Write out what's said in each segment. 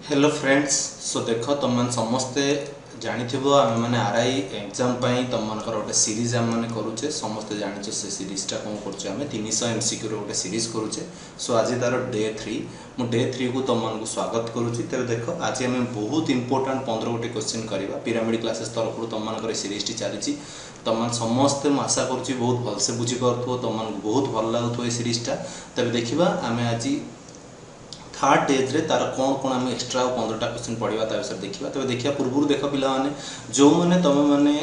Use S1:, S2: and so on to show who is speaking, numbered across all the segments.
S1: Hello friends. सो देख तुम मैंने समस्ते जानिथिबो आमे माने आरआई एग्जाम पई तुम मानकर गोटे सीरीज आम माने करूचे समस्ते जानिछ से सीरीजटा कोन करछे आमे 300 एमसीक्यू रो गोटे सीरीज करूचे। सो आज तार डे 3 मु डे 3 को तुम मानकु स्वागत करूची। तबे देखो आज आमे बहुत इंपोर्टेंट 15 गोटे क्वेश्चन करबा पिरामिड क्लासेस तरफ तुम मानकर सीरीज टी चलीची। तुम मान समस्ते आशा करूची बहुत भलसे बुझी पारथो तुम मानकु बहुत भल लागुथो ए सीरीजटा। तबे देखिबा आमे आज थर्ड डेज रे तार कौन कौन आम एक्सट्रा 15टा क्वेश्चन पढ़ा विषय देखा। तब देखा पूर्व देख पाने जो मैंने तुम मैंने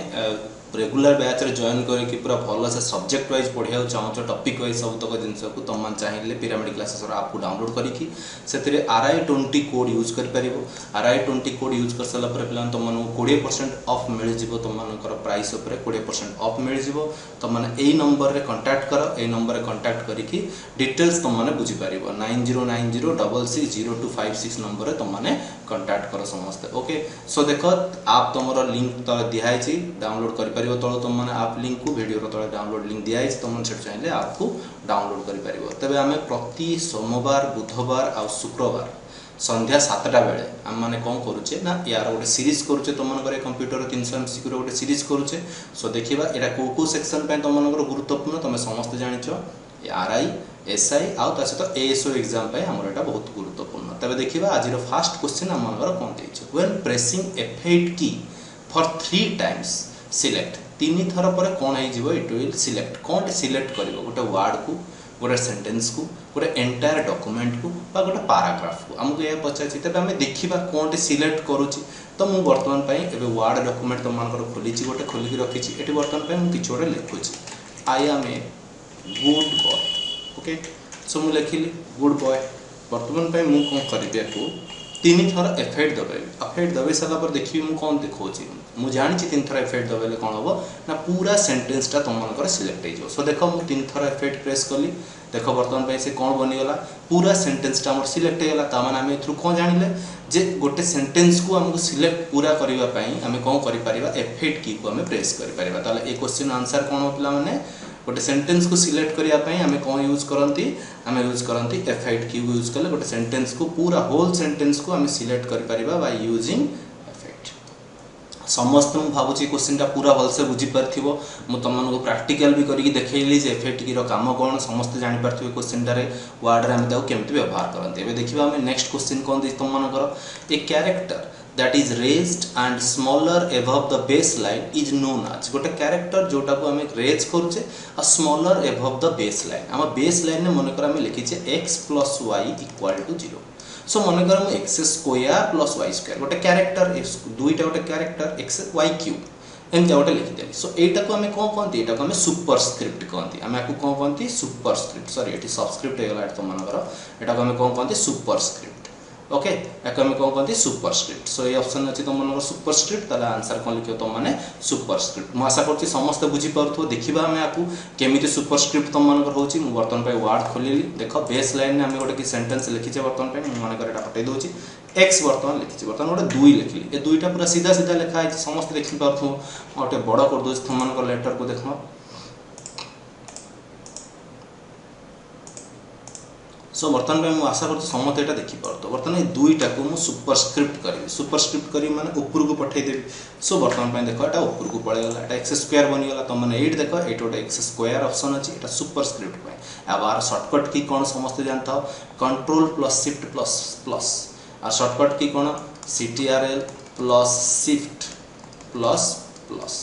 S1: रेगुलर बैच रे जॉइन करके पूरा भल से सब्जेक्ट वाइज पढ़ा चाहो टॉपिक वाइज सब तक जिनस को तुम मैंने चाहिए पिरामिड क्लासेस ऐप को डाउनलोड करके RI20 कोड यूज कर RI20 कोड यूज कर सारा पे तुम 20% ऑफ मिल जाव तुम प्राइस उपर 20% ऑफ मिल जाव। तुम मैंने यही नंबर रे कांटेक्ट कर यही नंबर रे कांटेक्ट करके डिटेल्स तुम मैंने बुझीपार 9090000256 नंबर रे तुम मैंने कांटेक्ट कर समस्ते। ओके सो देख आप तुम लिंक तले दिखाई डाउनलोड कर तल तुम मैंने आप लिंक को वीडियो तले डाउनलोड लिंक दिखाई तुम चाहिए आप को डाउनलोड कर तेज आम प्रति सोमवार बुधवार आ शुक्रवार संध्या 7टा बेले आम मैंने कौन करुचे ना यार गोटे सीरीज करुचे तुम कंप्यूटर 300 एमसीक्यू गोटे सीरीज करुचे। सो देखा यहाँ कौ सेक्शन पे तुम गुरुत्वपूर्ण तुम समस्त जानिच RI SI आउ सहित ASO एग्जाम आमर यहाँ बहुत गुरुत्वपूर्ण। तबे देखा आज फास्ट क्वेश्चन आम कौन देखे व्हेन प्रेसिंग F8 की फॉर 3 टाइम्स सिलेक्ट 3 थर पर कौन हो इट विल सिलेक्ट कौन सिलेक्ट कर गोटे वर्ड को गोटे सेंटेंस को गोटे एंटायर डॉक्यूमेंट को गोटे पैराग्राफ को आमको यह पचार तेज आम देखा कौन सिलेक्ट करुच्ची। तो मुझे बर्तमान वर्ड डॉक्यूमेंट तुम खोली गोटे खोलिक रखी ये बर्तमान मुझे किसी गोटे लिखुची I am a good boy. Okay so मुझे लिखिली गुड बॉय बर्तमान मुझे कौन करी 3 थर F8 दबाई F8 दबाई सारापर देखिए मुझे कौन देखा मुझे जानी 3 थर F8 दबाइले कौन हम ना पूरा सेंटेंसटा तुम मन सिलेक्ट हो। सो देख मुझे 3 थर F8 प्रेस कली देख बर्तमान से कौन बनीगला पूरा सेंटेंसटा मोर सिलेक्ट होगा। तामान आम ए कौन जानिले जे गोटे सेंटेंस को आमको सिलेक्ट पूरा करने आम कौन कर F8 की को आम प्रेस कर ए क्वेश्चन आंसर कौन हो पाने गोटे सेंटेंस को सिलेक्ट करने आम कौन यूज करती आम यूज करती F8 की यूज कले गोटे सेंटेंस को पूरा होल सेंटेंस को आम सिलेक्ट कर बाय यूजिंग F8। समस्त मुझे भावुँ क्वेश्चन पूरा भलसे बुझीपार मुझे तुमको प्राक्टिकल भी करके देखली F8 की काम कौन समस्त जापर क्वेश्चन वर्ड में आम केमी व्यवहार करते। देखा आम नेक्स्ट क्वेश्चन कौन दी तुम a character that is raised and smaller above the baseline is known as गोटे कैरेक्टर जोटा को आमे रेज करूचे आ स्मॉलर above the baseline आम बेसलाइन में मनकर आम लिखीचे x plus y equal to 0। सो मनकर हम x square plus y square गोटे कैरेक्टर दुईटा गोटे कैरेक्टर x y क्यूब एमती गोटे लिखिदेली। सो यहाँ को आम कौन कहते यहाँ को आम सुपरस्क्रिप्ट कहते आम आपको कौन कहते सुपरस्क्रिप्ट सॉरी ये सबस्क्रिप्ट होगा तुम मनकर यहाँ को आम कौन कहते सुपरस्क्रिप्ट। ओके या कौन कहते सुपरस्क्रिप्ट। सो ये ऑप्शन अच्छी तुम मन सुपरस्क्रिप्ट ताला आंसर कौन लिख तुम मैंने सुपरस्क्रिप्ट। मुझे आशा कर समस्त बुझीपार देखा आम आपको केमी सुपरस्क्रिप्ट तुम मन होची मु बर्तमान वर्ड खोलिली देख बेस लाइन में आम गोटे सेंटेंस लिखीचे बर्तमान मन हटई दूसरी एक्स बर्तमान लिखी बर्तमान गोटे 2 लिखिली ए 2टा पूरा सीधा सीधा लिखाई समस्त देखिपार गोटे बड़ करदे तुम मन लेटर को देख। सो बर्तमान में मुझे आशा कर समस्त यहाँ देखिपार बर्तमान 2टा को मुझे सुपरस्क्रिप्ट करी सुपरस्क्रिप्ट करी माने ऊपर को पठेदेवी। सो बर्तमान देख यहाँ ऊपर को पड़ेगा यहाँ एक्स स्क्वायर बनीगला तुम मैंने एट देख ये गोटे एक्स स्क्वायर ऑप्शन अच्छी यहाँ सुपरस्क्रिप्ट आर सर्टकट की कौन समस्त जानता हो control plus shift plus plus और सर्टकट की कौन CTRL plus shift plus plus.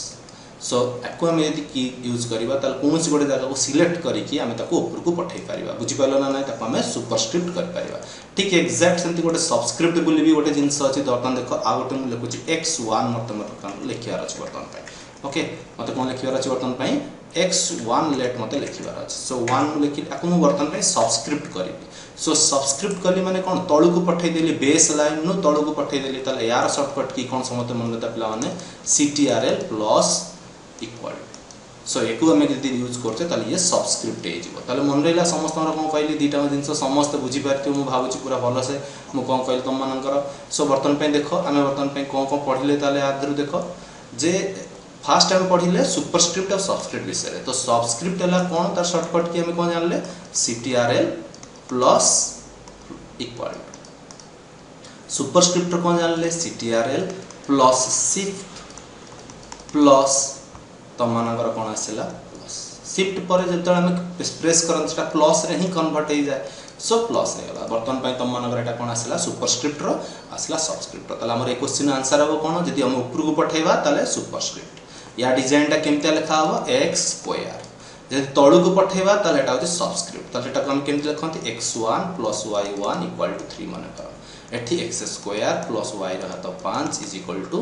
S1: So आपको आम यदि की यूज करवा कौन गोटे जगह को सिलेक्ट करके आम ऊपर को पठे पार बुझीपार ना ना आम सुपरस्क्रिप्ट कर ठीक एक्जाक्ट सेमती गोटे सबस्क्रिप्ट बोली भी गोटे जिनस अच्छी बर्तमान देख आ गए मुझे लिखुची x1 मतलब लिखार अच्छे बर्तमान। ओके मत कौन लिखार अच्छे बर्तमान x1 लेट मत लिखार अच्छे। सो 1 लिखी आपको मुझे बर्तमान सबस्क्रिप्ट करी। सो सबस्क्रिप्ट कली मैंने कौन तलू को पठेदेली बेस लाइन नु तलू को पठेदेली यार सर्टकट की कौन समस्त मन रहता पे CTRL प्लस इक्वल। सो एक यूज करते ये सबस्क्रिप्ट हो मन रहा समस्त कौन कहली 2टा जिन समस्त बुझीपार मुझे भावुँ पूरा भल से मुझे कौन कहली तुम मनकर। सो बर्तमान देख आम बर्तमान कौन कौन पढ़ले आदि देख जे फास्ट आम पढ़ले सुपरस्क्रिप्ट और सबस्क्रिप्ट विषय। तो सबस्क्रिप्ट है कौन तार सर्टकट की आम कौन जानले CTRL प्लस इक्वल। सुपरस्क्रिप्ट कौन जानले CTRL प्लस शिफ्ट प्लस तुम मानकर कौन आसला प्लस शिफ्ट पर जो आम प्रेस करते प्लस रे ही कन्वर्ट हो जाए सो प्लस हो बर्तमान तुम मानकर एटा कौन आसला सुपरस्क्रिप्ट रो आसला सबस्क्रिप्ट ताले हमर ए क्वेश्चन आंसर हो कौन जदि हम ऊपर को पठेबा ताले सुपरस्क्रिप्ट या डिजाइन टा केमते लिखा हो x स्क्वायर जदि तळु को पठेबा ताले एटा होची सबस्क्रिप्ट ताले एटा हम केमते लिखंती x1 + y1 = 3 माने कर एठी x स्क्वायर प्लस y रहा तो 5 इज इक्वल टू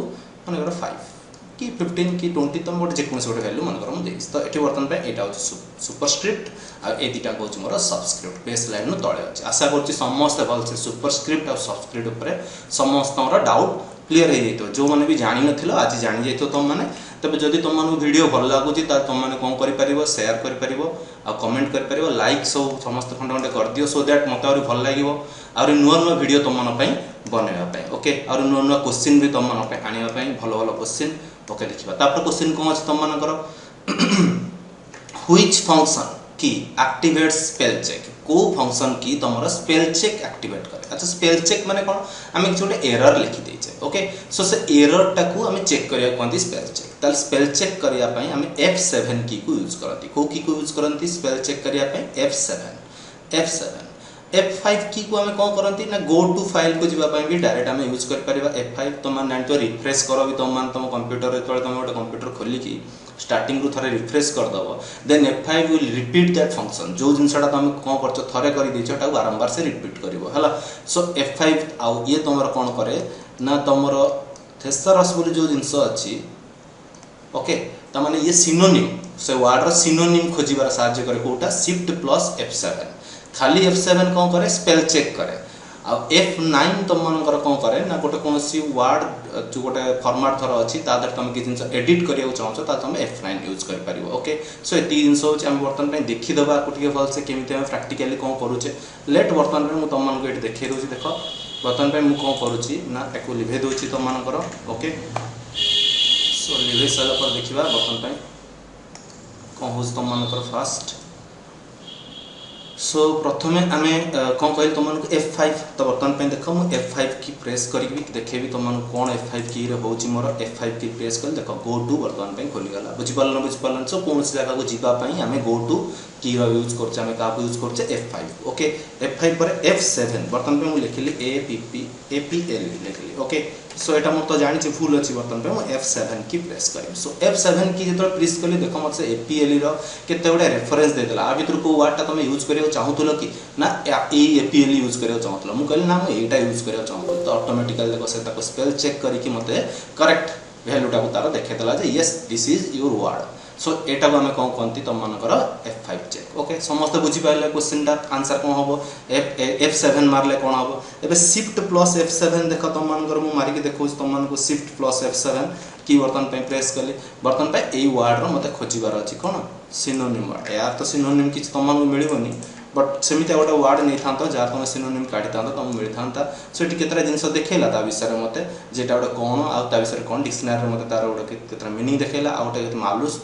S1: माने कर 5 कि 15 कि 20 तुम गोटे जेकोन गोटे वैल्यू मन कर देइस तो एठी वर्तमान पे एटा होची सुपरस्क्रिप्ट आ ए दिटा होची मोर सबस्क्रिप्ट बेस लाइन नु तळे अछि आशा करछि समस्त भल से सुपरस्क्रिप्ट और सबस्क्रिप्ट ऊपर समस्त डाउट क्लियर हो जाइतो जो माने भी जानि नथिलो आज जानि जाइतो तुम माने तबे जदि तुम माने वीडियो भल लागुची ता तुम माने कोन करि परिबो शेयर करि परिबो आ कमेंट करि परिबो लाइक सब समस्त खंड खंड कर दियो सो दैट मते और भल लागिवो और नुआ नुआ वीडियो तुम मन पई बनेबा पई ओके और नुआ नुआ क्वेश्चन भी तुम मन पई आनिबा पई भलो भलो क्वेश्चन ओके देखिबा तापर क्वेश्चन कोन अछि तुम मन करो व्हिच फंक्शन की एक्टिवेट स्पेल चेक को फंक्शन की तुमरा स्पेल चेक एक्टिवेट करे अच्छा स्पेल चेक माने कोन आमे किछोटे एरर लिखि देइछे ओके सो से एरर टाकू आमे चेक करिया कोनती स्पेल चेक ताल स्पेल चेक करिया पई आमे F7 की को यूज करती को की को यूज करंती स्पेल चेक करिया पई F7 F5 की को आमे कोन करंती ना गो टू फाइल को जीवा पई भी डायरेक्ट आमे यूज कर परिबा F5 तो मान नाइन तो रिफ्रेश करो भी तुम मान तुम कंप्यूटर रे तळे तुम गोटे कंप्यूटर खोली की स्टार्टिंग रु थरे रिफ्रेश कर दबो then F5 will repeat that function जो जिनसटा तुम कोन करछो थरे करि दिछो ता बारंबार से रिपीट करबो हला सो F5 आ ये तुमरा कोन करे ना तुमरो थेसरस बोली जो जिंस अछि ओके त माने ये सिनोनिम से वर्ड रो सिनोनिम खोजिबार सहायता करे कोटा शिफ्ट प्लस F7 खाली F7 कोन करे स्पेल चेक करे आ F9 तुम मानकर कोन करे ना गोटे कोनसी वर्ड जो गोटे फॉर्मेट थर अछि तादर तुम कि जिंस एडिट करियो चाहछो ता तुम F9 यूज कर परिबो ओके सो एती जिंस होछि हम बर्तन पे देखि दबा कोटिके फल से केमिते हम प्रैक्टिकली कोन करूचे लेट बर्तन पे मु तुम मानको एटी देखै दोछि देखो बर्तन पे मु कोन करूची ना एको लिभे दोछि तुम मानकर ओके सो लिभे साला पर देखिबा बर्तन पे कोन होछ तुम मानकर फास्ट सो प्रथमे आमे कोन कहल तुम मानको F5 तो बर्तन पे देखो मु F5 की प्रेस करिबी देखेबी तुम मानको कोन F5 की रे होची मोर F5 की प्रेस कर देखो गो टू बर्तन पे खोली गला बुझि पालन सो कोन से जगह को जीवा पई आमे गो टू की रो यूज करछे आमे का यूज करछे F5 ओके F5 पर F7 बर्तन पे मु लिखली APL लिखली ओके सो एटा मु तो जानि छी फुल अछि बर्तन पे मु F7 की प्रेस करिम सो F7 की जेतो प्रेस करली देखो मत से APL रो केते बडे रेफरेंस दे देला आ भीतर को वर्ड ता तुम यूज करियो चाहूतलो कि ना ए APL यूज करियो चाहूतलो मु कहली ना मु एटा यूज करियो चाहूतलो तो ऑटोमेटिकली देखो से ताको स्पेल चेक करी कि मते करेक्ट वैल्यू टा को तार देखे देला जे yes this is your word so एटा को हमें कोन कोनती तुम मानकर F5 चेक ओके समस्त बुझी पाइले क्वेश्चन टा आंसर कोन होबो F7 मारले कोन होबो एबे शिफ्ट प्लस F7 देखो तुम मानकर मु मारी के देखौ तुम मानको शिफ्ट प्लस F7 की बर्तन पे प्रेस करली बर्तन पे एई वर्ड रो मते खोजिबार अछि कोन सिनोनिम वर्ड यार तो सिनोनिम किछ तुम मानको मिलिबोनी बट सेमिते गोटे वर्ड नहीं था जहाँ तुम सिनोनिम काटी था तुम मिल था सो ये केतरा जिनस देखला ता विषय में मते जेटा गोटे कौन आ विषय कौन डिक्शनरी मते तार गोटे केतरा मीनिंग देखला आ गोटे मालूस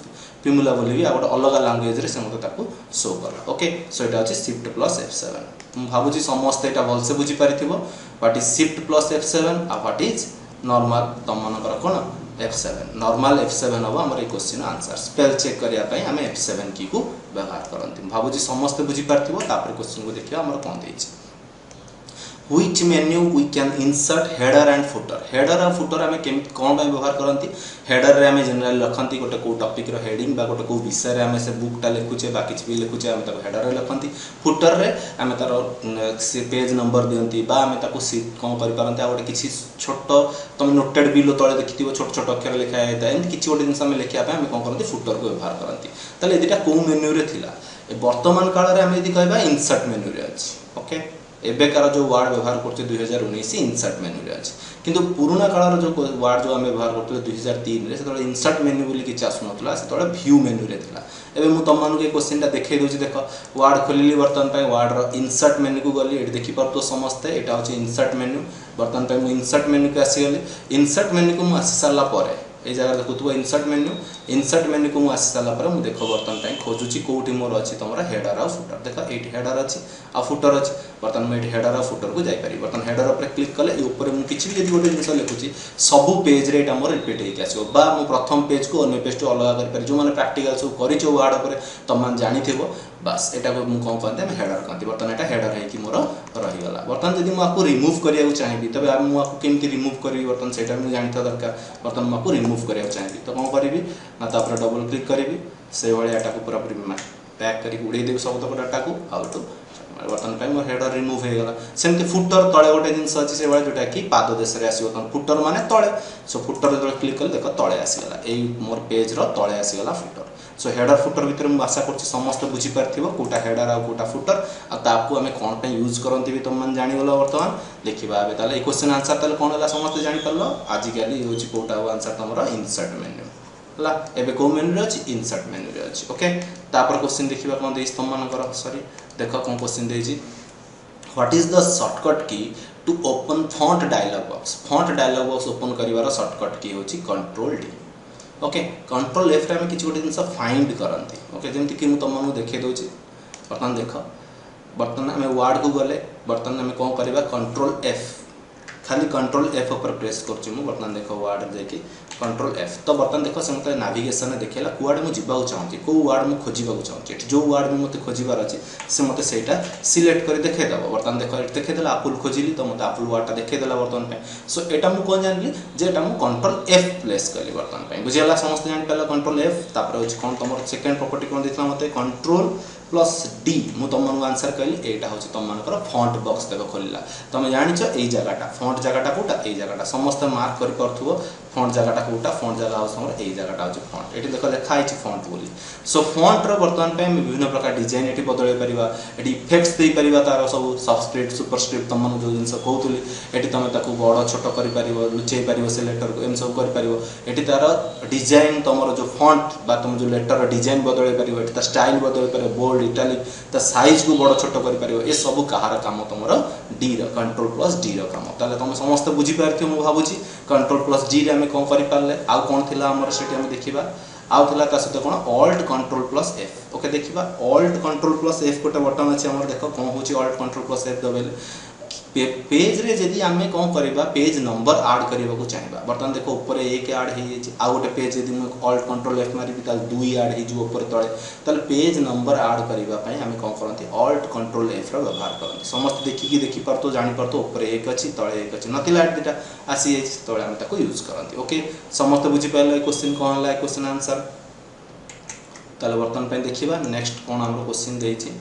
S1: पिमुला बोली भी आ गोटे अलग लैंग्वेज रे से मते ताको शो करला ओके सो एटा अछि शिफ्ट प्लस F7 हम भाबुची समस्त एटा भल से बुझी पारिथिबो what is shift plus F7 आ व्हाट इज नॉर्मल तुम मानकर कोन F7 नॉर्मल F7 हो हमर ए क्वेश्चन आंसर स्पेल चेक करिया पई हमें F7 की को व्यवहार करंती भाबुची समस्त बुझी पारथिबो तापर क्वेश्चन को देखिया हमर कोन देछि which menu we can insert header and footer header और footer हमें कोन पे व्यवहार करंती header रे हमें जनरल लखंती गोटे को टॉपिक रो हेडिंग बा गोटे को विषय रे हमें से बुक टा लिखुचे बा किछ भी लिखुचे हमें ताको header रे लखंती footer रे हमें तारो से पेज नंबर दियंती बा हमें ताको कोन करि पारंती आ गोटे किछि छोटो तुम नोटेड बिलो तळे देखिथिबो छोट छोट अक्षर लिखा है त एंड किछि गोटे जिंस हमें लिखिया पे हमें कोन करंती footer को व्यवहार करंती तले एदिटा को मेन्यू रे थिला ए वर्तमान काल रे हमें यदि कहबा इंसर्ट मेन्यू रे अछि ओके एबेकार जो वर्ड व्यवहार करते 2019 इंसर्ट मेन्यू रे अछि किंतु पुराना कालर जो वर्ड जो हमें व्यवहार करते 2003 रे सेतले इंसर्ट मेन्यू बोली कि आसुनतला सेतले व्यू मेन्यू रे थिला एबे मु तम मानु के क्वेश्चन टा देखै दोछि देखो वर्ड खोलिली बर्तन पे वर्ड रो इंसर्ट मेन्यू को गली एठी देखि परतो समस्त एटा होछि इंसर्ट मेन्यू बर्तन पे मु इंसर्ट मेन्यू के आसी गली इंसर्ट मेन्यू को मु आसी सारला परे ये जगह देखुव इंसर्ट मेन्यू को आसी सारापर मुझे देख बर्तमान खोजुची कौटी मोर अच्छी तुम हेडर आ फुटर देख ये हेडर अच्छी आ फुटर अच्छी बर्तमान मुझे हेडर आ फुटर को जापरि बर्तमान हेडर उपर क्लिक कले ऊपर मुझे भी गोटे जिन लिखुची सबू पेज रे मोर रिपीट होकर बा मु प्रथम पेज को अन्य पेज को अलग कर जो मैंने प्राक्टिकल सब कर वार्ड पर तुम जानी बास एटा को मु कौन कहते हैं हेडर कहती बर्तमान एटा हेडर है कि मोर रहीगला बर्तमान जब मुझे रिमूव करने चाहिए तब मुझे केमती रिमूव करी बर्तमान से जानता दरकार बर्तमान मुझे रिमूव करने चाहिए तो कौन करी ना तापर डबल क्लिक करी से भाई एटा को पूरा पैक करके उड़ेदेवी सब तक डाटा को आउट बर्तमान मोर हेडर रिमूव हो गला सेमती फुटर तले गोटे जिनस अच्छी से जोटा कि पाद देश में आसो फुटर माने तले सो फुटर जो क्लिक कले देख तले आसीगला यही मोर पेज तले आसीगला फुटर सो हेडर फुटर भितर मुझे आशा कर समस्त बुझीपार कौटा हेडर आ कौटा फुटर आपको आम कौन पे यूज करती भी तुम मैंने जानीगल बर्तमान देखा ए क्वेश्चन आंसर ताले कौन है समस्त जानीपार आजिकल हूँ कौटा आंसर तुम इनसर्ट मेन्यू है एवं कौ मेन्यू अच्छी इनसर्ट मेन्यू अच्छी ओके तापर क्वेश्चन देखा कौन दे तुम मान सॉरी देख कौन क्वेश्चन देजी what is the shortcut key to open font dialog box open कर शॉर्टकट की होची control D okay control F रे किसी गोटे जिन फाइंड करती ओके जमीक कि तुमको देखे दूसरी बर्तमान देख बर्तमान आम वार्ड को गले बर्तमान आम कौन करवा कंट्रोल एफ खाली कंट्रोल एफ पर प्रेस कर बर्तमान देख वार्ड देखिए कंट्रोल एफ तो बर्तमान देख से मतलब नाविगेशन देखा कुआड़े मुझे चाहिए कौ वार्ड मुझे खोजा चाहिए जो वार्ड में मतलब खोजार अच्छे से मतलब से सिलेक्ट कर देखदेव बर्तमान देख देखदेला आपुल खोजिली तो मतलब आपुल वार्डटा देखदेला बर्तमान सो यहाँ मुझे कौन जानी जे कंट्रोल एफ प्लेस कली बर्तमान बुझीगला समस्त जापार कंट्रोल एफ तापर हूँ कौन तुम सेकेंड प्रॉपर्टी कौन देता मतलब कंट्रोल प्लस डी मु तुमको आंसर कहली यहाँ हूँ तुम मानकर फॉन्ट बॉक्स देख खोलला तुम जानिच यही जगटा फॉन्ट जगटा कौटा यही जगटा समस्त मार्क कर फॉन्ट जगटा कौटा फॉन्ट जगह हूँ यही जगटा हूँ फॉन्ट ये देख लिखाई फॉन्ट बोली सो फॉन्ट बर्तमान पे विभिन्न प्रकार डिजाइन ये बदल पार ये इफेक्ट्स दे पार तार सब सबस्क्रिप्ट सुपरस्क्रिप्ट तुमको जो जिन कहूली ये तुम बड़ छोट कर लुचे पार से लेटर को एम सब कर तार डिजाइन तुम जो फॉन्ट बा तुम जो लेटर डिजाइन बदल पार स्टाइल बदल पार बोल्ड इटालिक ता साइज को बड़ छोट कर ये सब कहार काम तुम डी कंट्रोल प्लस डी काम ताले तुम समस्त बुझीपार मुझे भावुची कंट्रोल प्लस डी रे कौन करें आउ कौन थी आमर से देखा आउ थी सहित कौन alt control plus F okay देखा ऑल्ट कंट्रोल प्लस एफ गोटे बटन अच्छे आम देख कौन हो ऑल्ट कंट्रोल प्लस एफ दबेले पेज रे जदि आम कौन करवा पेज नंबर आड करने को चाहिए बर्तमान देख ऊपर एक आड हो गोटे पेज जब मुझे ऑल्ट कंट्रोल एफ मारि दुई आड हो ऊपर तले ताल पेज नंबर आड करने आम कौन करती ऑल्ट कंट्रोल एफ व्यवहार करते समस्त देखिकी देखिपार तो जापर तो ऊपर एक अच्छी तले एक अच्छी नाला दुटा आसी तले आम यूज करती ओके समस्त बुझीपार क्वेश्चन कौन है क्वेश्चन आंसर ताले बर्तमान देखा नेक्स्ट कौन आम क्वेश्चन देती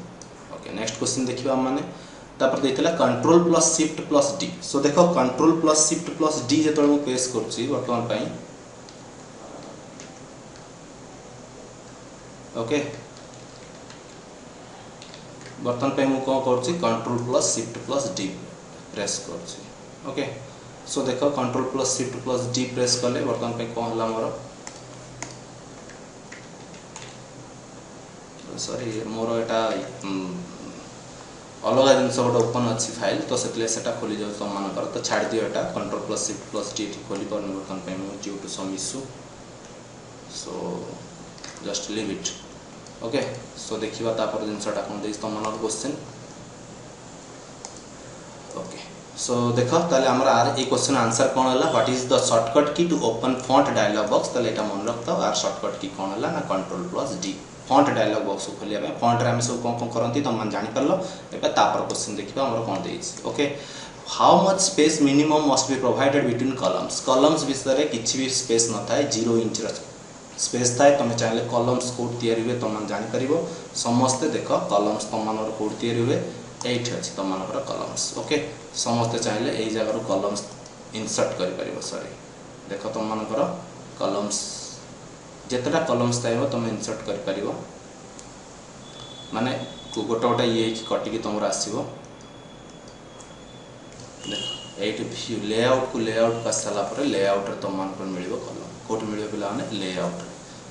S1: ओके नेक्स्ट क्वेश्चन देखा मैंने तापर देथिला control plus shift plus D so देखो control plus shift plus D जो मु प्रेस करछि वर्तमान पई ओके वर्तमान पे मु कौन करछि control plus shift plus D press करछि ओके सो देखो control plus shift plus D press कले वर्तमान पे कौन हला मोर सॉरी मोर एटा अलग जिन गोटे ओपन अच्छी फाइल तो से खोली जाऊ तुम मानकर तो छाड़ दियो एटा control plus shift plus D खोली पार बर्तमान पे due to some issue so just leave it okay so देखा तापर जिनसा कौन दे तुम मान क्वेश्चन ओके सो देख ताले आमर आर ए क्वेश्चन आंसर कौन है what is the shortcut key to open font dialog box ताले एटा मन रखता आर शॉर्टकट की कौन है ना control plus D font dialog box को खोलिया फॉन्ट रे हम सब कौन कौन करती तुम मैंने जानीपार एवं तापर क्वेश्चन देखा आम कौन दे okay how much space minimum must be provided between columns columns विषय किसी भी स्पेस न था 0 इंच स्पेस थाए तुम चाहिए कलम्स कौट या हुए तुम जापर समस्ते देख कलम्स तुम मान कौट या हुए ये अच्छी तुम मान कलम्स ओके समस्ते चाहिए यही जगह कलम्स इनसर्ट कर सॉरी देख तुम मान कलम्स जितेटा कलम्स चाहिए तुम इनसर्ट कर माने गोटे गोटे ये कटिकी तुम आसो देख ये लेआउट को लेआउट कर सारापर लेआउट तुम मान मिल कलम कौट मिल पे लेआउट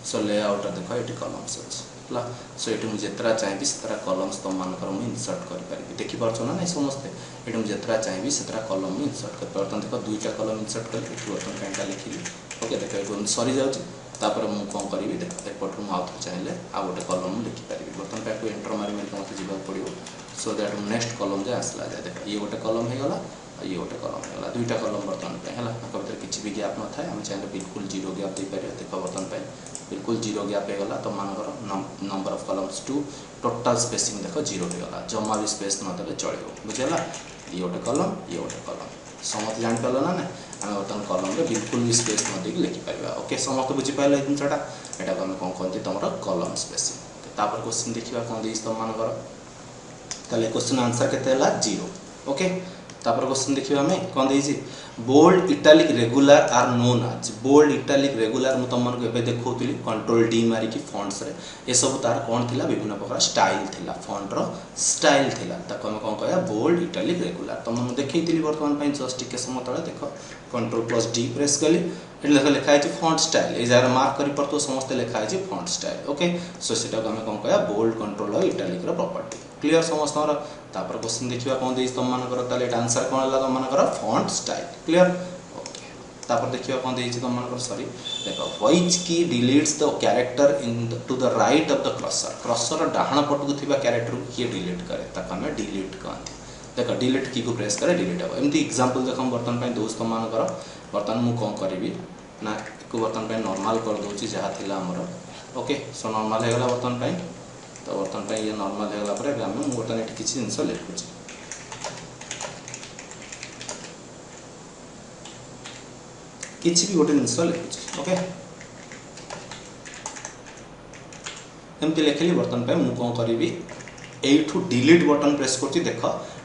S1: सो लेआउट देख ये कलम्स अच्छे है। सो ये मुझे जितरा चाहिए से कलम्स तुम मानकर मुझे इनसर्ट करें देखी पार्छ ना नहीं समस्ते ये मुझे जितरा चाहिए से कलम मुझे इनसर्ट कर बर्तन देख दुईटा कलम इनसर्ट कर बर्तन कहीं लिखिली ओके देख ये सरी जापर मुझे कौन करी देख एपट मुझे आउ थे चाहिए आउ गोटे कलम लिखिपारि बर्तन पैक एंटर मारी मारिक मत जावाक पड़ो सो दैट नेक्स्ट कलम जाए आसला जाए देख ये गोटे कलम होगा ये गोटे कलम होगा दुईटा कलम बर्तन है भर किसी भी गैप न था आम चाहिए बिल्कुल जीरो गैप दे पार देख बर्तन बिल्कुल जीरो गैप होगा तुम मानकर number of columns to total spacing देख जीरो होगा जमा भी स्पेस नदेले चलो बुझेगा ये गोटे कलम समस्त जापर ना ना आम बर्तमान कलम रे बिल्कुल भी स्पेस न देकी लिखिपर ओके समस्त बुझीपारे जिनटा यहाँ आम कौन कहते तुम कलम स्पेसिंग तापर क्वेश्चन देखा कौन देती तुम मानकर क्वेश्चन आंसर के 0 ओके तापर क्वेश्चन देखिए आम कौन देती bold italic regular are known आज बोल्ड इटालिक रेगुलर मुझे तुमको एवं देखी कंट्रोल डी मारिकी फॉन्ट्स रे ये सब तार कौन थी विभिन्न प्रकार स्टाइल थिला फॉन्ट्र स्टाइल थिला ताको हम कौन कह बोल्ड इटालिक रेगुलर तुम मुझे देखी बर्तमान जस्ट टिके समय तले देख कंट्रोल प्लस डी प्रेस कली ये देख लिखाई फॉन्ट स्टाइल ये जगह मार्क कर पार्थ समस्त लिखाई फॉन्ट स्टाइल ओके सो सीटा को आम कौन कह बोल्ड कंट्रोल और इटालिक प्रॉपर्टी क्लियर समस्त तापर क्वेश्चन देखा कौन देती तुम मानकर आंसर कौन है तुम मानकर फॉन्ट स्टाइल क्लियर ओके तापर देखिए कौन देती तुम मानकर सॉरी देख which key deletes the character in to the right of the cursor डाहाण पटकू थी कैरेक्टर को किए डिलीट करे ताको आम डिलीट कहते देख डिलीट की को प्रेस करे डिलीट हम एमती एग्जांपल देख बर्तमान दोस्त तुम मानकर बर्तमान मुझे कौन करी ना को बर्तमान नॉर्मल कर दूसरी जहाँ थी आमर ओके सो नॉर्मल होगा बर्तमान तो बर्तमान ये नॉर्मल होगा पर आम बर्तमान ये किसी जिन लिखुची किसी भी गोटे जिन लिखुची ओके एमती लिखिली बर्तमान मुझे कौन करी एठू डिलीट बटन प्रेस कर देख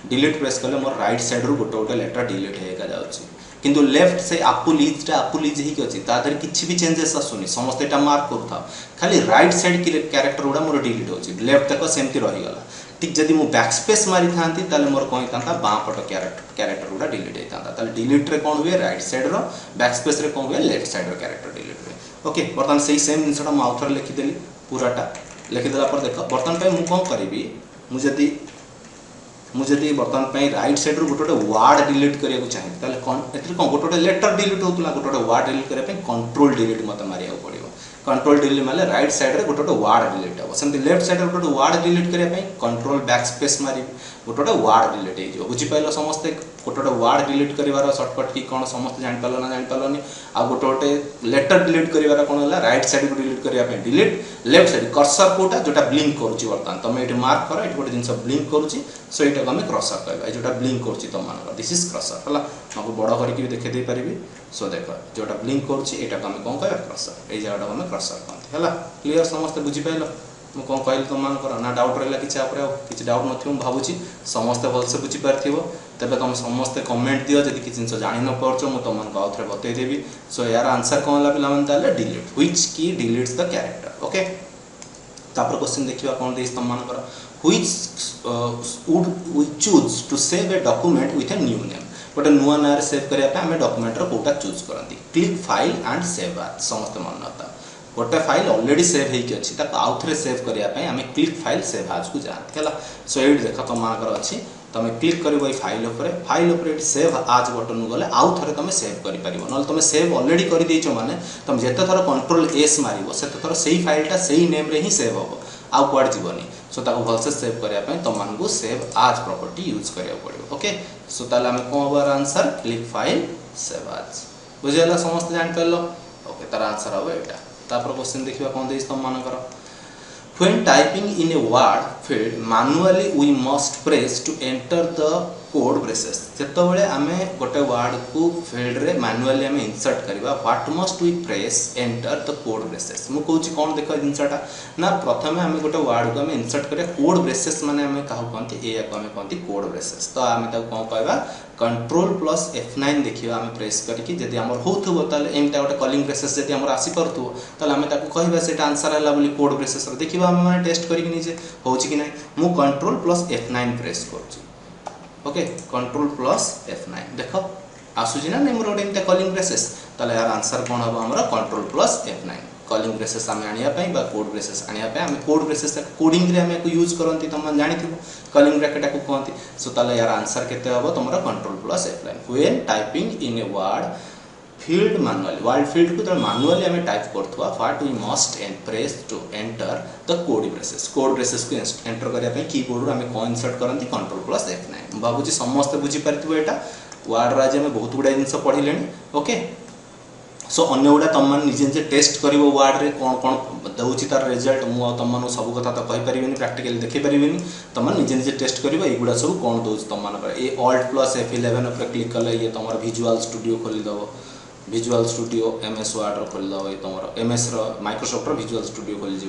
S1: डिलीट प्रेस कले मोर राइट साइड रू गोटे गोटे लेटर डिलीट होगा जाऊँगी किंतु लेफ्ट से आपुलिजटा आपुलिज ही अच्छी तादर किसी भी चेंजेस आसुनी समस्त यहाँ मार्क करूँ खाली राइट साइड कैरेक्टर गुड़ा मोर डिलीट हो लेफ्ट तक सेमती रहीगला ठीक जदि मुझे बैकस्पेस मारी था मोर कौन होता बाँपट कैरेक्टर गुड़ा डिलीट होता डिलीट रे कौन हुए राइट साइड रो बैकस्पेस रे कौन हुए लेफ्ट साइड रो कैरेक्टर डिलीट हुए ओके बर्तमान से सेम जिनसा मुझे आउ थे लिखिदेली पूराटा लिखिदेला देख बर्तमान मुझे कौन करी मुझे बर्तमान राइट साइड रू गोटे वार्ड डिलीट करने चाहिए कौन गोटे गोटे लेटर डिलीट होता गोटे गोटे वार्ड डिलीट करने कंट्रोल डिलीट मत मारे पड़ो कंट्रोल डिलीट मारे राइट साइड रे गोटे गोटे वार्ड डिलीट हम सेमती लेफ्ट साइड रे गोटे वार्ड डिलीट करने कंट्रोल बैकस्पेस मारी गोटे गोटे वार्ड डिलीट हो बुझीपार समस्ते गोटे गोटे वार्ड डिलीट कर सर्टकट की कौन समस्त जापार ना जापारे आ गोटे गोटे लेटर डिलीट कर कौन है राइट साइड को डिलीट करने डिलीट लेफ्ट साइड कर्सर कोटा जोटा ब्लिंक करुच्ची बर्तमान तुम ये मार्क कर ये गोटे जिन ब्लिंक करुच्ची सो यहाँ को आम क्रसर कहवा जोटा ब्लिंक करुच्ची तुम मान दिस इज क्रसर है मैं बड़ करके देखे पारि सो देख जोटा ब्लिंक करुच्ची यहाँ को आम कौन कह क्रसर ये जगह आम क्रसर कहते हैं क्लीयर समस्त बुझीपार मुझे कौन कहली तुम मानकर ना डाउट रहा किसी डाउट न भावुँ समस्ते भलसे बुझीपार तेज तुम समस्ते कमेंट दियो जब किसी जिन जान न पार्च मुझे तुमको आउ थे बतईदेवी सो यार आंसर कौन है पे delete which key deletes the character okay तापर क्वेश्चन देखिए कौन देती तुम मानकर which would we choose to save a document with a new name गोटे नुआ ना सेव करने आम डॉक्यूमेंट कोटा चूज करती click file and save as समस्त मन होता गोटे फाइल ऑलरेडी सेव होती आउ थे सेव करने आम क्लिक फाइल सेव आज को जाती है सो ये देख तुम मानकर अच्छी तुम क्लिक कर फाइल उपर सेव आज बटन गले आउ थे तुम सेव कर ना तुम सेव ऑलरेडी कर देच माने तुम जिते थर कंट्रोल एस मार से थर से फाइलटा से नेम रे ही सेव हम आउ कुआड़ जीवनी सो ताको भलसे सेव करने तुमको सेव आज प्रॉपर्टी यूज करा पड़ो ओके सो ताले आम कौन हम आंसर क्लिक फाइल सेव आज बुझेगा समस्त जापार ओके तार आंसर हम यहाँ तापर क्वेश्चन देखिए कौन देती तुम मानकर When typing in a word field manually we must press to enter the code braces जेतबेले आमे गोटे वर्ड को फील्ड रे मैनुअली आमे इंसर्ट करबा what must we press enter the code braces मु कहूची कोन देखो जिनसाटा ना प्रथमे आमे गोटे वर्ड को आमे इंसर्ट करे कोड ब्रेसेस माने आमे काहू कहंती ए को आमे कहंती कोड ब्रेसेस तो आमे ता कोन कहबा कंट्रोल प्लस F9 देखियो आमे प्रेस करके जदी हमर होथबो ताले एमता गोटे कॉलिंग ब्रेसेस जदी हमर आसी परथबो ताले आमे ताको कहबा सेटा आंसर हला बोली कोड ब्रेसेस रे देखिबा आमे माने टेस्ट करके निजे होची कि नै मु कंट्रोल प्लस F9 प्रेस करची ओके कंट्रोल प्लस F9 देख आसुची ना नहीं मोर गोटे एमता कॉलिंग ब्रेसेस ताले यार आंसर कोन हबो हमर control plus F9 calling braces आम आनिया बा कोड ब्रेसेस आनिया आम कोड ब्रेसेस कोडिंग रे आम यूज करती तुम जानी कॉलिंग ब्रैकेट को कहती सो ताले यार आंसर केते हबो तुमरा control plus F line when typing in a word field manually word field को तो मैनुअली आम टाइप करथुआ what we must and press to enter the code braces को एंटर करिया पे कीबोर्ड रो आम को इंसर्ट करंती कंट्रोल प्लस एफ लाइन बाबूजी समस्त बुझी पारथिबो एटा वर्ड राज आम बहुत गुडा जिंस पढ़िलेनी ओके सो अन्य गुड़ा तुम निजे निजे टेस्ट कर वार्ड रे कौन कौन दूसरी तार रिजल्ट मुझे तुम सब कथा तो कहीपर प्राक्टिकली देखिपारे तुम निजे निजे टेस्ट कर युड़ा सब कौन दूसरी तुम ये ऑल्ट प्लस F11 पर क्लिक कले ये तुम विजुअल स्टूडियो खोलीदेव विजुअल स्टूडियो MS वर्ड खोलीदेव ये तुम MS माइक्रोसॉफ्ट विजुअल स्टूडियो खोलीज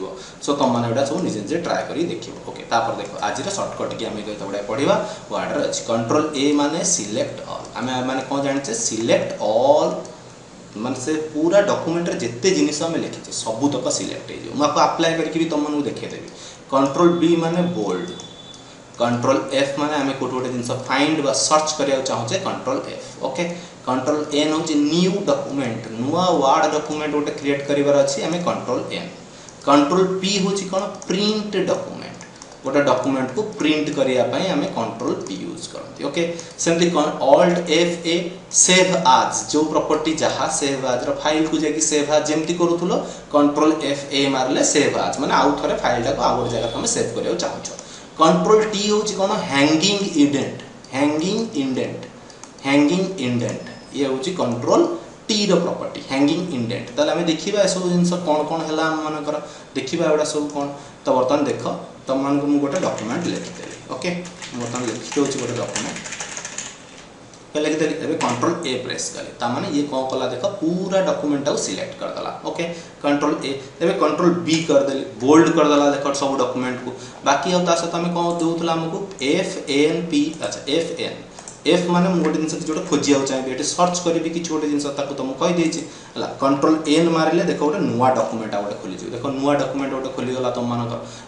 S1: सो तुम मैंने सब निजे निजे ट्राए कर देख ओके तापर देख आज सर्टकट की आम गुड़ा पढ़ा वार्ड अच्छी कंट्रोल ए माने सिलेक्ट ऑल आम मैंने कौन जाने सिलेक्ट ऑल माने से पूरा डॉक्यूमेंट रे जिते जिनिस आम लिखी सबू तक सिलेक्ट हो आपको अप्लाई करके तुमको देखदेवी कंट्रोल बी माने बोल्ड कंट्रोल एफ माने आम कोटे गोटे जिन फाइंड बा सर्च करिया चाहूचे control F okay control N हूँ न्यू डॉक्यूमेंट नुआ वार्ड डॉक्यूमेंट गोटे क्रिएट करिवार अछि आम कंट्रोल एन कंट्रोल पी हूँ कौन प्रिंट डॉक्यूमेंट गोटे डॉक्यूमेंट को प्रिंट करने आम कंट्रोल पी यूज करते ओके सेमती ऑल्ट F8 सेव आज जो प्रॉपर्टी जहाँ सेव आज फाइल को जाकि सेव आज जमती करूल कंट्रोल F8 मारले सेव आज माने आउ थे फाइल टाक आउ गोटे जगह तुम सेव करा चाहूच कंट्रोल T हूँ कौन हैंगिंग इंडेंट ये हूँ कंट्रोल टी रो प्रॉपर्टी हैंगिंग इंडेंट ताले आम देखा सब जिन कौन कौन है मानकर देखा एगुड़ा सब कौन तो बर्तमान देख तुम मानक मुझे गोटे डॉक्यूमेंट लिखिदेली ओके बर्तमान लिखी दूसरी गोटे डॉक्यूमेंट लिखिदेली ए कंट्रोल ए प्रेस कली ताने ये कौन कला देख पूरा डॉक्यूमेंट को सिलेक्ट करदेला okay control A A control B करदेली बोल्ड करदेला देख सब डॉक्यूमेंट को बाकी सहित आम कौन दूसरा आमको FNP अच्छा एफ माने गोटे जिन जो खोजा चाहिए ये सर्च करी कि गोटे जिन तुमको कहीदे कंट्रोल एन मारे देख गोटे नुआ डॉक्यूमेंट गोटे खोली देख नुआ डॉक्यूमेंट गोटे खोलीगला तुम मान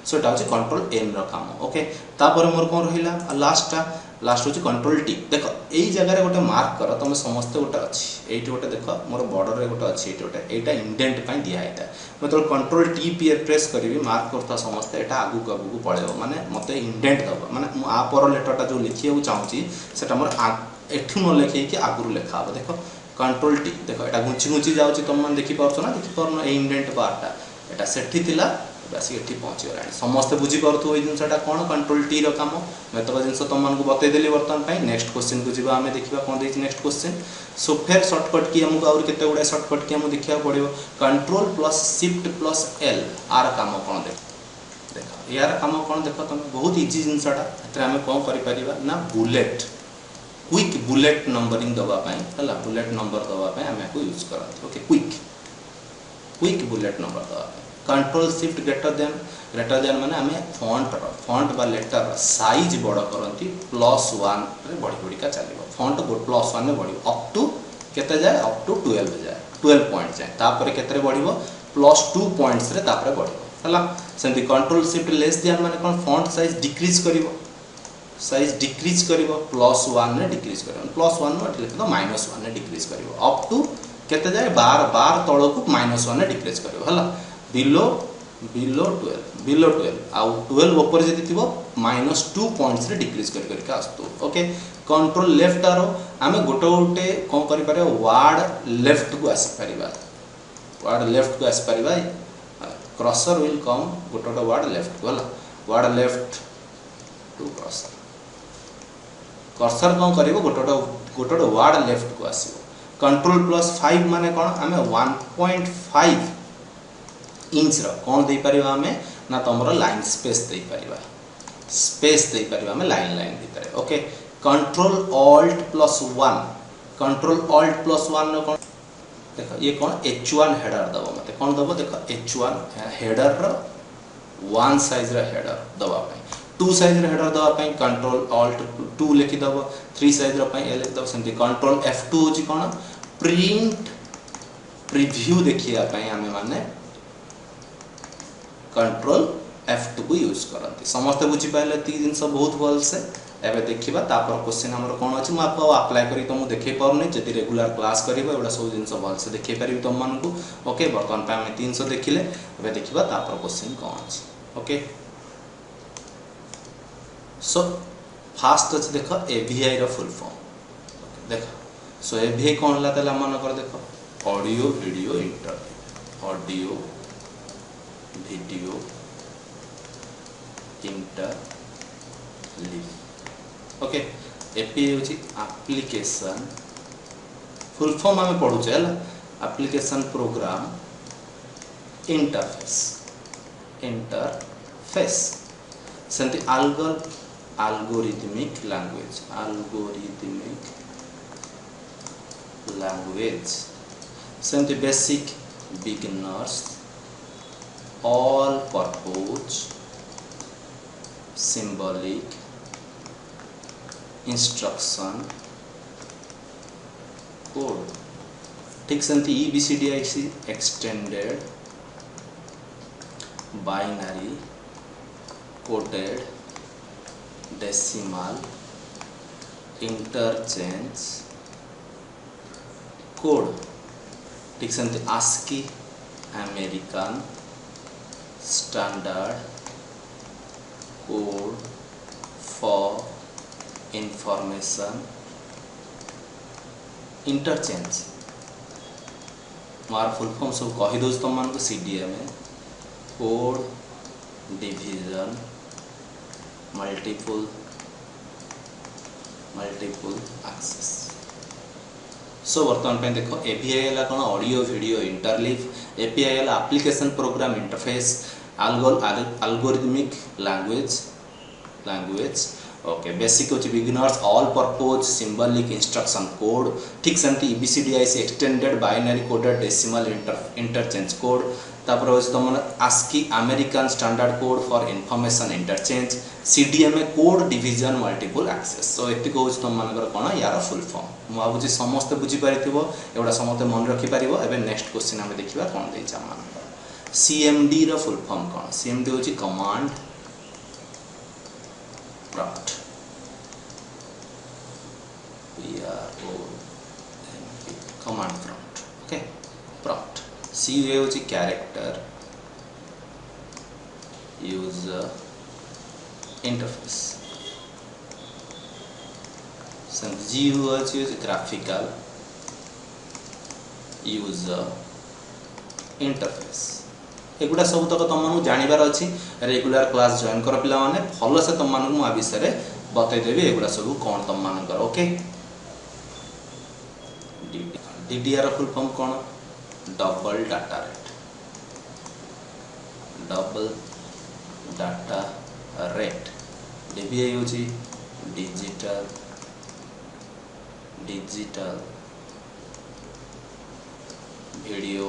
S1: सो यहाँ हूँ कंट्रोल एन रम ओके तापर मोर कौन रहा लास्ट हूँ कंट्रोल टी देख यही जगह गोटे मार्क कर तुम समस्ते गोटे अच्छी ये गोटे देख मोर बॉर्डर गोटे अच्छी गोटे यहाँ इंडेंट दिखाई था मैं तो कंट्रोल टी पी प्रेस करी मार्क करता समस्ते यहाँ आगू आगू पड़े माने मत इंडेंट दब माने आपर लेटरटा जो लिखा चाहूँगी से मोर एठू न लिखे आगुरी लिखा हे देख कंट्रोल टी देख यहाँ घुंची घुंची जाऊँगी तुम मैंने देखिपार ना देखिपार इंडेंट बारटा यहाँ से बस ये पहुँची गला समस्ते बुझीपु ये जिनसा कौन कंट्रोल टी रो काम मैं तो जिन तुमको बतईदेली बर्तमान नेक्स्ट क्वेश्चन को जीवा आम देखा कौन देखिए नेक्स्ट क्वेश्चन सो फिर सर्टकट की आमको आउर केते गुडा सर्टकट की आमको देखा पड़ो control plus shift plus L R काम कौन देख यार काम कौन देख तुम बहुत इजी जिनसाटा आम कौन कर ना बुलेट क्विक बुलेट नंबरिंग दवापाई है बुलेट नंबर दवापाई आम यूज करते ओके क्विक बुलेट नंबर दवापाई कंट्रोल शिफ्ट ग्रेटर देन माने आम फॉन्ट बा लेटर साइज बड़ करती +1 रे बढ़ी बढ़िका चलो फॉन्ट +1 में बढ़ अप टू केते जाए अप टू 12 जाए 12 पॉइंट जाए तापर केते बढ़ +2 पॉइंट्स रे तापर बढ़ है सेमती कंट्रोल शिफ्ट लेस देन माने कौन फॉन्ट साइज डिक्रीज कर +1 ने डिक्रीज कर +1 में लिख दो -1 ने डिक्रीज कर अप टू केते जाए 12 तल को -1 ने डिक्रीज कर है बिलो 12 आउ 12 ऊपर जदि थी -2 पॉइंट्स रे डिक्रीज करके आसतु ओके कंट्रोल लेफ्ट आरो आम गोटे गोटे कौन कर वार्ड लेफ्ट को आसीपर क्रसर विल कम गोटे गोटे वार्ड लेफ्ट को है word left to cursor cursor कौन कर गोटे गोटे वार्ड लेफ्ट को आसो कंट्रोल +5 माने कौन आम 1.5 इंच कौन दे पार आम ना तुम लाइन स्पेस दे पार आम लाइन भितर ओके कंट्रोल ऑल्ट +1 कौन देख ये कौन H1 हेडर दब मत कौन दब देख H1 हेडर 1 साइज हेडर दवाई 2 साइज हेडर दवाई कंट्रोल ऑल्ट 2 लिखिदब 3 साइज लिखिदब सेमती कंट्रोल F2 हूँ कौन प्रिंट प्रिव्यू देखिए आम माने कंट्रोल F2 को यूज करती समस्ते बुझीपारे जिन बहुत भल से एबे देखिबा तापर क्वेश्चन हमर कोन अछि म आपको अप्लाई करी तो मु देखै परनै जति रेगुलर क्लास करिबो एबा सब जिंस भल से देखै परिबि तुम मान को ओके बर्तमान पे हम 300 देखिले एबे देखिबा तापर क्वेश्चन कोन अछि ओके सो फास्ट अछि देखो एवीआई रो फुल फॉर्म देखो सो एवीआई कोन ला तला मन कर देखो audio video interleave audio video interleave okay API होची एप्लीकेशन फुल फॉर्म हमें पढु छै हला एप्लीकेशन प्रोग्राम इंटरफेस सेंति algorithmic language सेंति basic beginners all purpose symbolic instruction code ठीक सेंति EBCDIC extended binary coded decimal interchange code ठीक सेंति ASCII American standard code for information interchange मार फुल फॉर्म सब कहि दो तुम मान को CDMA code division multiple access so वर्तमान पे देखो एपीआई है कौन ऑडियो वीडियो इंटरलीव एपीआई है application program interface algorithmic language okay basic होची beginners all purpose symbolic instruction code ठीक सेंति EBCDIC extended binary coded decimal interchange code तापर होची तुम ASCII American standard code for information interchange CDMA code division multiple access so एति होची तुम मानकर कोन यार फुल फॉर्म मु भाबुची समस्त बुझी परिथिबो एवडा समस्त मन रखि परिबो एबे नेक्स्ट क्वेश्चन हम देखिबा कोन देइ छ मान CMD रो फुल फॉर्म कोन CMD होची command prompt command prompt okay prompt CUI होची character user interface GUI होची graphical user interface एगुडा सब तक तुम मानू जानिबार अछि रेगुलर क्लास जॉइन कर पिला माने फॉलो से तुम मानू मु आ विषय रे बतै देबी एगुडा सब कोन तुम मानू कर ओके DDR फुल फॉर्म कोन डबल डाटा रेट DVI होची डिजिटल वीडियो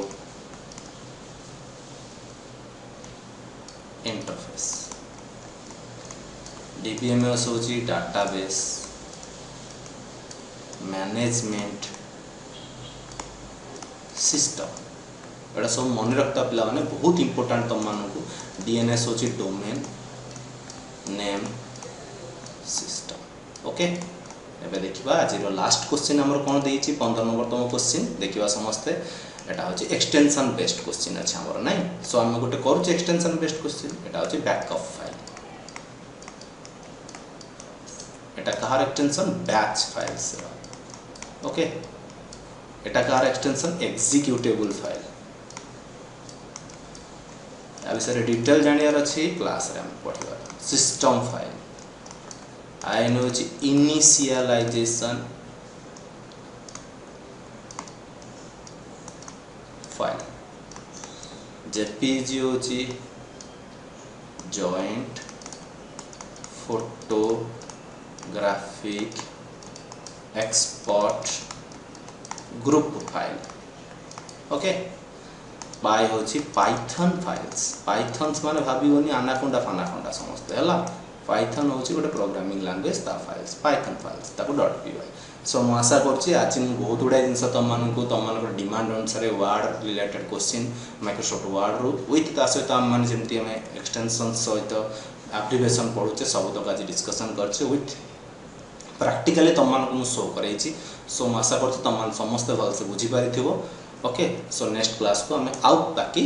S1: इंटरफेस DBMS होची डाटाबेस मैनेजमेंट सिस्टम एटा सब मन रखता पिला माने बहुत इंपोर्टेंट तुम मानू को DNS होची डोमेन नेम सिस्टम ओके एबे देखिबा आज रो लास्ट क्वेश्चन हमर कोन देइची 15 नंबर तम क्वेश्चन देखिबा समस्ते एटा होची एक्सटेंशन बेस्ड क्वेश्चन अछि हमर नै सो हम गोटे करू छी एक्सटेंशन बेस्ड क्वेश्चन एटा होची बैकअप फाइल एटा कहार एक्सटेंशन बैच फाइल्स ओके एटा कहार एक्सटेंशन एग्जीक्यूटेबल फाइल आ विषय डिटेल जानियार अछि क्लास रे हम पढिबा सिस्टम फाइल आई नो होची इनिशियलाइजेशन फाइल जेपीजी होची joint photographic expert group file okay बाय होची पाइथन फाइल्स पाइथन्स माने भाबियोनी अनाकोंडा फानाकोंडा समस्त हला पाइथन होची गोटे प्रोग्रामिंग लैंग्वेज ता फाइल्स पाइथन फाइल्स ताको .py सो मु आशा करछि आज मु बहुत गुडा जिंस तम मानक डिमांड अनुसार word related question Microsoft Word रो विथ ता सहित हम मान जेमति हम एक्सटेंशन सहित एप्लीकेशन पढुचे सब तक आज डिस्कशन करछे विथ प्राक्टिकली तुम मानक शो कर सो मैं आशा कर तुम समस्ते भलसे बुझीपार। ओके सो नेक्स्ट क्लास को आम आउ बाकी